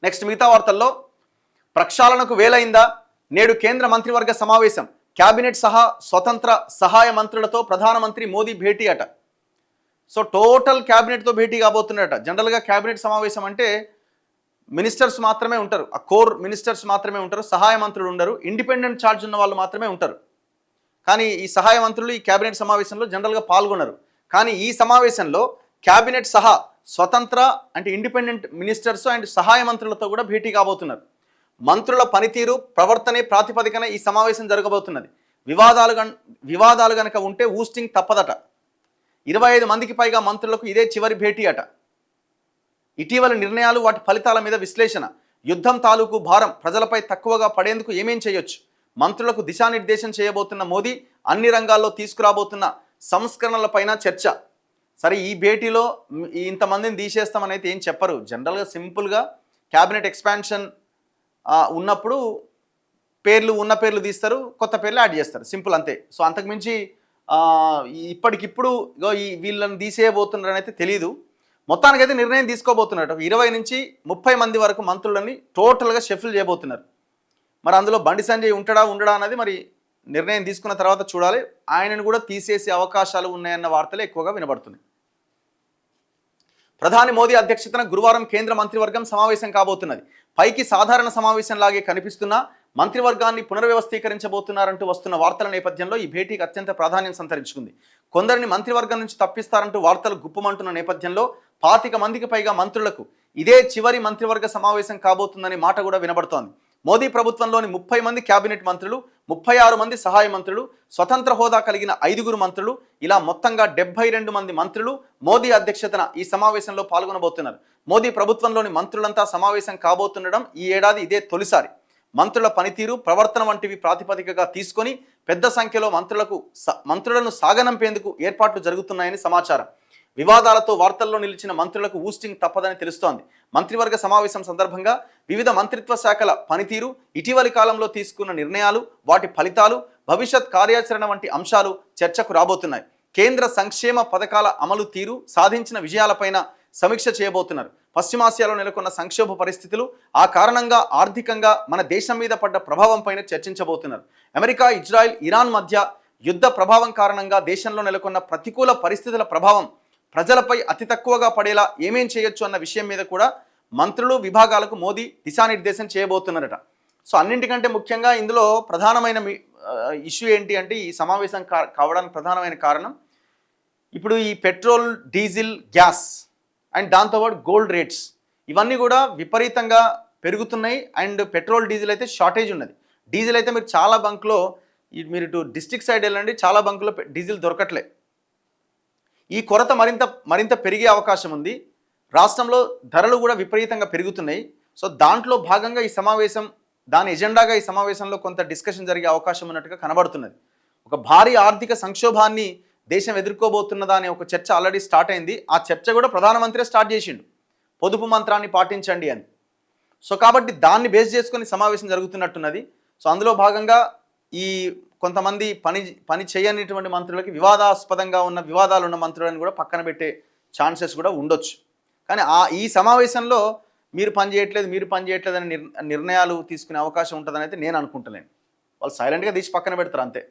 Next మిగతా వార్తల్లో ప్రక్షాళనకు వేలైందా? నేడు కేంద్ర మంత్రివర్గ సమావేశం, క్యాబినెట్ సహా స్వతంత్ర సహాయ మంత్రులతో ప్రధానమంత్రి మోదీ భేటీ అట. సో టోటల్ క్యాబినెట్తో భేటీ కాబోతున్నారట. జనరల్గా క్యాబినెట్ సమావేశం అంటే మినిస్టర్స్ మాత్రమే ఉంటారు, ఆ కోర్ మినిస్టర్స్ మాత్రమే ఉంటారు, సహాయ మంత్రులు ఉండరు, ఇండిపెండెంట్ ఛార్జ్ ఉన్న వాళ్ళు మాత్రమే ఉంటారు. కానీ ఈ సహాయ మంత్రులు ఈ క్యాబినెట్ సమావేశంలో జనరల్గా పాల్గొన్నారు. కానీ ఈ సమావేశంలో క్యాబినెట్ సహా స్వతంత్ర అంటే ఇండిపెండెంట్ మినిస్టర్స్ అండ్ సహాయ మంత్రులతో కూడా భేటీ కాబోతున్నారు. మంత్రుల పనితీరు ప్రవర్తనే ప్రాతిపదికన ఈ సమావేశం జరగబోతున్నది. వివాదాలు గనక ఉంటే ఊస్టింగ్ తప్పదట. 25 మందికి పైగా మంత్రులకు ఇదే చివరి భేటీ అట. ఇటీవల నిర్ణయాలు, వాటి ఫలితాల మీద విశ్లేషణ, యుద్ధం తాలూకు భారం ప్రజలపై తక్కువగా పడేందుకు ఏమేం చేయొచ్చు, మంత్రులకు దిశానిర్దేశం చేయబోతున్న మోదీ, అన్ని రంగాల్లో తీసుకురాబోతున్న సంస్కరణలపైన చర్చ. సరే, ఈ భేటీలో ఇంతమందిని తీసేస్తామని అయితే ఏం చెప్పరు. జనరల్గా సింపుల్గా క్యాబినెట్ ఎక్స్పాన్షన్ ఉన్నప్పుడు ఉన్న పేర్లు తీస్తారు, కొత్త పేర్లు యాడ్ చేస్తారు, సింపుల్ అంతే. సో అంతకుమించి ఇప్పటికిప్పుడు వీళ్ళని తీసేయబోతున్నారని అయితే తెలీదు. మొత్తానికైతే నిర్ణయం తీసుకోబోతున్నారు. 20 నుంచి 30 మంది వరకు మంత్రులని టోటల్గా షెఫిల్ చేయబోతున్నారు. మరి అందులో బండి సంజయ్ ఉండడా అన్నది మరి నిర్ణయం తీసుకున్న తర్వాత చూడాలి. ఆయనను కూడా తీసేసే అవకాశాలు ఉన్నాయన్న వార్తలు ఎక్కువగా వినబడుతున్నాయి. ప్రధాని మోదీ అధ్యక్షతన గురువారం కేంద్ర మంత్రివర్గం సమావేశం కాబోతున్నది. పైకి సాధారణ సమావేశంలాగే కనిపిస్తున్నా మంత్రివర్గాన్ని పునర్వ్యవస్థీకరించబోతున్నారంటూ వస్తున్న వార్తల నేపథ్యంలో ఈ భేటీకి అత్యంత ప్రాధాన్యం సంతరించుకుంది. కొందరిని మంత్రివర్గం నుంచి తప్పిస్తారంటూ వార్తలు గుప్పమంటున్న నేపథ్యంలో 25 మందికి పైగా మంత్రులకు ఇదే చివరి మంత్రివర్గ సమావేశం కాబోతుందనే మాట కూడా వినబడుతోంది. మోదీ ప్రభుత్వంలోని 30 మంది క్యాబినెట్ మంత్రులు, 36 మంది సహాయ మంత్రులు, స్వతంత్ర హోదా కలిగిన 5 మంత్రులు, ఇలా మొత్తంగా 72 మంది మంత్రులు మోదీ అధ్యక్షతన ఈ సమావేశంలో పాల్గొనబోతున్నారు. మోదీ ప్రభుత్వంలోని మంత్రులంతా సమావేశం కాబోతుండడం ఈ ఏడాది ఇదే తొలిసారి. మంత్రుల పనితీరు, ప్రవర్తన వంటివి ప్రాతిపదికగా తీసుకొని పెద్ద సంఖ్యలో మంత్రులను సాగనంపేందుకు ఏర్పాట్లు జరుగుతున్నాయని సమాచారం. వివాదాలతో వార్తల్లో నిలిచిన మంత్రులకు ఊస్టింగ్ తప్పదని తెలుస్తోంది. మంత్రివర్గ సమావేశం సందర్భంగా వివిధ మంత్రిత్వ శాఖల పనితీరు, ఇటీవలి కాలంలో తీసుకున్న నిర్ణయాలు, వాటి ఫలితాలు, భవిష్యత్ కార్యాచరణ వంటి అంశాలు చర్చకు రాబోతున్నాయి. కేంద్ర సంక్షేమ పథకాల అమలు తీరు, సాధించిన విజయాలపైన సమీక్ష చేయబోతున్నారు. పశ్చిమాసియాలో నెలకొన్న సంక్షోభ పరిస్థితులు, ఆ కారణంగా ఆర్థికంగా మన దేశం మీద పడ్డ ప్రభావం పైన చర్చించబోతున్నారు. అమెరికా, ఇజ్రాయెల్, ఇరాన్ మధ్య యుద్ధ ప్రభావం కారణంగా దేశంలో నెలకొన్న ప్రతికూల పరిస్థితుల ప్రభావం ప్రజలపై అతి తక్కువగా పడేలా ఏమేం చేయొచ్చు అన్న విషయం మీద కూడా మంత్రులు, విభాగాలకు మోదీ దిశానిర్దేశం చేయబోతున్నారట. సో అన్నింటికంటే ముఖ్యంగా ఇందులో ప్రధానమైన ఇష్యూ ఏంటి అంటే, ఈ సమావేశం కావడానికి ప్రధానమైన కారణం ఇప్పుడు ఈ పెట్రోల్, డీజిల్, గ్యాస్ అండ్ దాంతోపాటు గోల్డ్ రేట్స్ ఇవన్నీ కూడా విపరీతంగా పెరుగుతున్నాయి. అండ్ పెట్రోల్, డీజిల్ అయితే షార్టేజ్ ఉన్నది. డీజిల్ అయితే మీరు చాలా బంక్లో, మీరు ఇటు డిస్ట్రిక్ట్ సైడ్ వెళ్ళండి, చాలా బంకులో డీజిల్ దొరకట్లే. ఈ కొరత మరింత పెరిగే అవకాశం ఉంది. రాష్ట్రంలో ధరలు కూడా విపరీతంగా పెరుగుతున్నాయి. సో దాంట్లో భాగంగా ఈ సమావేశం, దాని ఎజెండాగా ఈ సమావేశంలో కొంత డిస్కషన్ జరిగే అవకాశం ఉన్నట్టుగా కనబడుతున్నది. ఒక భారీ ఆర్థిక సంక్షోభాన్ని దేశం ఎదుర్కోబోతున్నదా అనే ఒక చర్చ ఆల్రెడీ స్టార్ట్ అయింది. ఆ చర్చ కూడా ప్రధానమంత్రి స్టార్ట్ చేసిండు, పొదుపు మంత్రాన్ని పాటించండి అని. సో కాబట్టి దాన్ని బేస్ చేసుకొని సమావేశం జరుగుతున్నట్టున్నది. సో అందులో భాగంగా ఈ కొంతమంది పని చేయనిటువంటి మంత్రులకి వివాదాస్పదంగా ఉన్న వివాదాలు ఉన్న మంత్రులను కూడా పక్కన పెట్టే ఛాన్సెస్ కూడా ఉండొచ్చు. కానీ ఈ సమావేశంలో మీరు పని చేయట్లేదు అని నిర్ణయాలు తీసుకునే అవకాశం ఉంటుందని అయితే నేను అనుకుంటలేను. వాళ్ళు సైలెంట్గా తీసి పక్కన పెడతారు అంతే.